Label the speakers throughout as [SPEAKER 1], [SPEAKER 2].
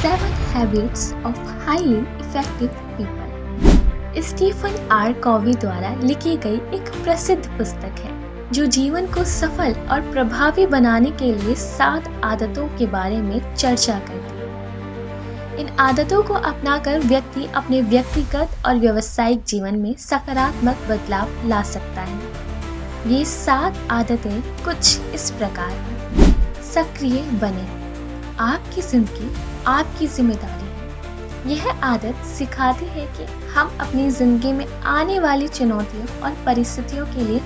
[SPEAKER 1] 7 Habits of Highly Effective People Stephen R Covey द्वारा लिखी गई एक प्रसिद्ध पुस्तक है जो जीवन को सफल और प्रभावी बनाने के लिए 7 आदतों के बारे में चर्चा करती है। इन आदतों को अपनाकर व्यक्ति अपने व्यक्तिगत और व्यावसायिक जीवन में सकारात्मक बदलाव ला सकता है। ये 7 आदतें कुछ इस प्रकार हैं। सक्रिय बने। आपकी जिंदगी आपकी जिम्मेदारी है। यह आदत सिखाती है कि हम अपनी जिंदगी में आने वाली चुनौतियों और परिस्थितियों के लिए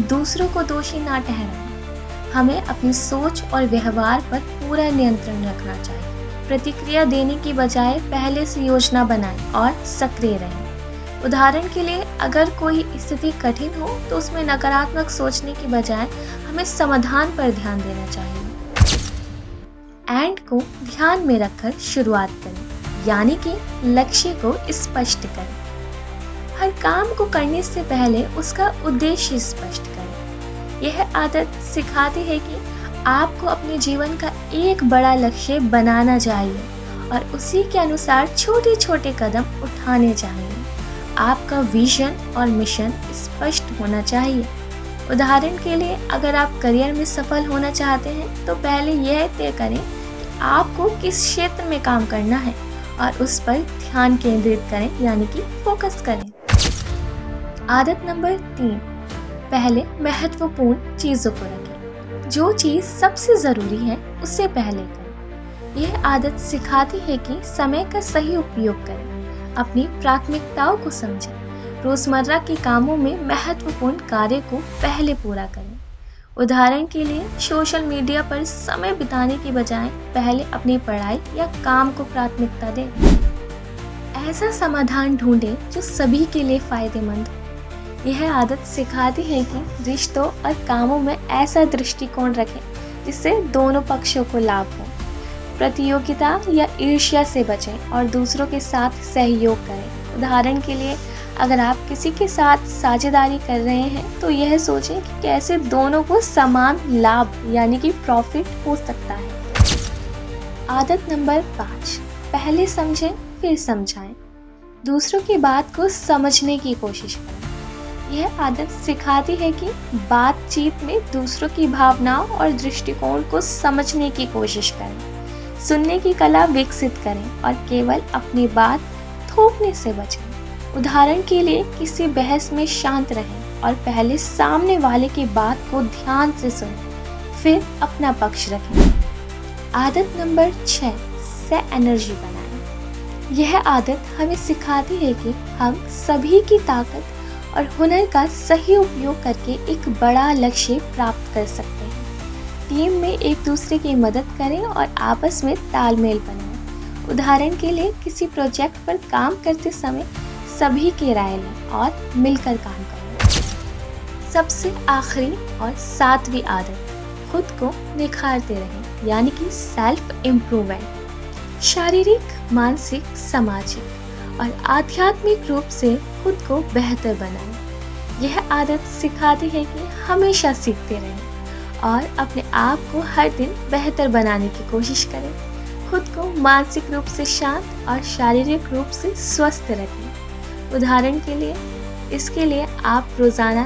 [SPEAKER 1] दूसरों को दोषी ना ठहराएं। हमें अपनी सोच और व्यवहार पर पूरा नियंत्रण रखना चाहिए। प्रतिक्रिया देने की बजाय पहले से योजना बनाएं और सक्रिय रहें। उदाहरण के लिए, अगर कोई स्थिति कठिन हो तो उसमें नकारात्मक सोचने की बजाय हमें समाधान पर ध्यान देना चाहिए। एंड को ध्यान में रखकर शुरुआत करें, यानी कि लक्ष्य को स्पष्ट करें। हर काम को करने से पहले उसका उद्देश्य स्पष्ट करें। यह आदत सिखाती है कि आपको अपने जीवन का एक बड़ा लक्ष्य बनाना चाहिए और उसी के अनुसार छोटे छोटे कदम उठाने चाहिए। आपका विजन और मिशन स्पष्ट होना चाहिए। उदाहरण के लिए, अगर आप करियर में सफल होना चाहते हैं तो पहले यह तय करें कि आपको किस क्षेत्र में काम करना है और उस पर ध्यान केंद्रित करें, यानी कि फोकस करें। आदत नंबर 3, पहले महत्वपूर्ण चीजों को रखें। जो चीज सबसे जरूरी है उसे पहले करें। यह आदत सिखाती है कि समय का सही उपयोग करें, अपनी प्राथमिकताओं को समझें, रोजमर्रा के कामों में महत्वपूर्ण कार्य को पहले पूरा करें। उदाहरण के लिए, सोशल मीडिया पर समय बिताने की बजाय पहले अपनी पढ़ाई या काम को प्राथमिकता दें। ऐसा समाधान ढूंढें जो सभी के लिए फायदेमंद हो। यह आदत सिखाती है कि रिश्तों और कामों में ऐसा दृष्टिकोण रखें जिससे दोनों पक्षों को लाभ हो। प्रतियोगिता या ईर्ष्या से बचें और दूसरों के साथ सहयोग करें। उदाहरण के लिए, अगर आप किसी के साथ साझेदारी कर रहे हैं तो यह सोचें कि कैसे दोनों को समान लाभ, यानी कि प्रॉफिट हो सकता है। आदत नंबर 5, पहले समझें फिर समझाएं। दूसरों की बात को समझने की कोशिश करें। यह आदत सिखाती है कि बातचीत में दूसरों की भावनाओं और दृष्टिकोण को समझने की कोशिश करें। सुनने की कला विकसित करें और केवल अपनी बात थोपने से बचें। उदाहरण के लिए, किसी बहस में शांत रहें और पहले सामने वाले की बात को ध्यान से सुनें, फिर अपना पक्ष रखें। आदत नंबर 6, से एनर्जी बनाएं। यह आदत हमें सिखाती है कि हम सभी की ताकत और हुनर का सही उपयोग करके एक बड़ा लक्ष्य प्राप्त कर सकते हैं। टीम में एक दूसरे की मदद करें और आपस में तालमेल बनाएं। उदाहरण के लिए, किसी प्रोजेक्ट पर काम करते समय सभी की राय लें और मिलकर काम करें। सबसे आखिरी और 7वीं आदत, खुद को निखारते रहें, यानी कि सेल्फ इम्प्रूवमेंट। शारीरिक, मानसिक, सामाजिक और आध्यात्मिक रूप से खुद को बेहतर बनाएं। यह आदत सिखाती है कि हमेशा सीखते रहें और अपने आप को हर दिन बेहतर बनाने की कोशिश करें। खुद को मानसिक रूप से शांत और शारीरिक रूप से स्वस्थ रखें। उदाहरण के लिए, इसके लिए आप रोज़ाना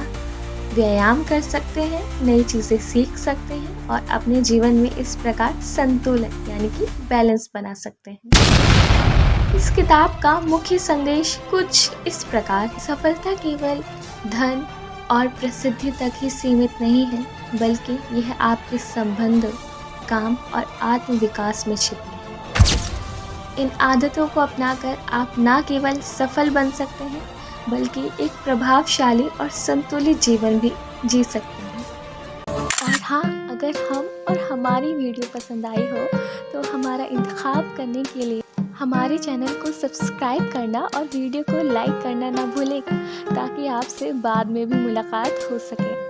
[SPEAKER 1] व्यायाम कर सकते हैं, नई चीज़ें सीख सकते हैं और अपने जीवन में इस प्रकार संतुलन, यानी कि बैलेंस बना सकते हैं। इस किताब का मुख्य संदेश कुछ इस प्रकार: सफलता केवल धन और प्रसिद्धि तक ही सीमित नहीं है, बल्कि यह आपके संबंध, काम और आत्मविकास में छिपी है। इन आदतों को अपनाकर आप न केवल सफल बन सकते हैं, बल्कि एक प्रभावशाली और संतुलित जीवन भी जी सकते हैं। और हाँ, अगर हम और हमारी वीडियो पसंद आई हो तो हमारा इंतखाब करने के लिए हमारे चैनल को सब्सक्राइब करना और वीडियो को लाइक करना ना भूलेगा, ताकि आपसे बाद में भी मुलाकात हो सके।